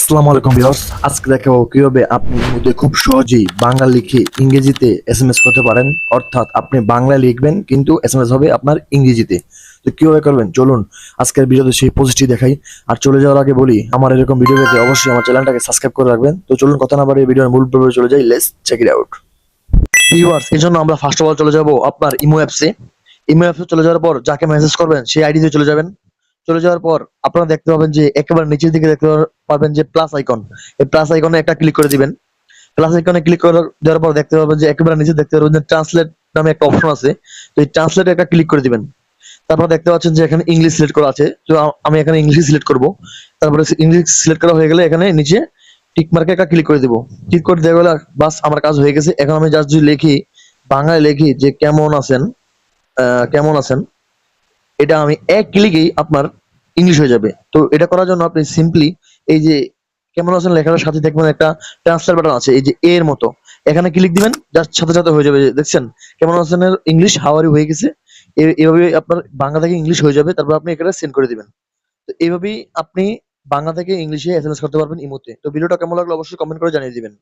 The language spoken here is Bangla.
আসসালামু আলাইকুম ভিউয়ার্স, আজকে দেখাবো কিভাবে আপনি ইমোতে খুব সহজেই বাংলা লিখে ইংরেজিতে এসএমএস করতে পারেন। অর্থাৎ আপনি বাংলা লিখবেন কিন্তু এসএমএস হবে আপনার ইংরেজিতে। তো কিভাবে করবেন চলুন আজকের ভিডিওতে সেই প্রসেসটি দেখাই। আর চলে যাওয়ার আগে বলি, আমার এরকম ভিডিও পেতে অবশ্যই আমার চ্যানেলটাকে সাবস্ক্রাইব করে রাখবেন। তো চলুন কথা না বাড়িয়ে ভিডিওর মূল পর্বে চলে যাই, let's check it out. Viewers, এই জন্য আমরা ফার্স্ট অফ অল চলে যাব আপনার ইমো অ্যাপসে। ইমো অ্যাপসে চলে যাওয়ার পর যাকে মেসেজ করবেন সেই আইডিতে চলে যাবেন। চলে যাওয়ার পর আপনারা দেখতে পাবেন যে একেবারে নিচের দিকে দেখতে পাবেন যে প্লাস আইকন। এই প্লাস আইকনে একটা ক্লিক করে দিবেন। প্লাস আইকনে ক্লিক করে দেওয়ার পর দেখতে পাবেন যে একেবারে নিচে দেখতে পাবেন যে ট্রান্সলেট নামে একটা অপশন আছে। তো এই ট্রান্সলেটে একটা ক্লিক করে দিবেন। তারপর দেখতে পাচ্ছেন যে এখানে ইংলিশ সিলেক্ট করা আছে। তো আমি এখানে ইংলিশ সিলেক্ট করব। তারপরে ইংলিশ সিলেক্ট করা হয়ে গেলে এখানে নিচে টিক মার্কে একটা ক্লিক করে দিব। ক্লিক করে দেওয়া গেলে বাস আমার কাজ হয়ে গেছে। এখন আমি জাস্ট যদি লিখি, বাংলায় লিখি যে কেমন আছেন, কেমন আছেন, এটা আমি এক ক্লিকেই আপনার ইংলিশ হয়ে যাবে। তো এটা করার জন্য আপনি সিম্পলি এই যে কেমন আছেন লেখাটার সাথে দেখবেন একটা ট্রান্সলেট বাটন আছে, এই যে এর মতো, এখানে ক্লিক দিবেন, জাস্ট সাথে সাথে হয়ে যাবে। দেখছেন কেমন আছেন এর ইংলিশ হাউ আর ইউ হয়ে গেছে। এভাবে আপনার বাংলা থেকে ইংলিশ হয়ে যাবে। তারপর আপনি এখানে সেন্ড করে দিবেন। তো এইভাবেই আপনি বাংলা থেকে ইংলিশে এসএমএস করতে পারবেন ইমোতে। তো ভিডিওটা কেমন লাগলো অবশ্যই কমেন্ট করে জানিয়ে দিবেন।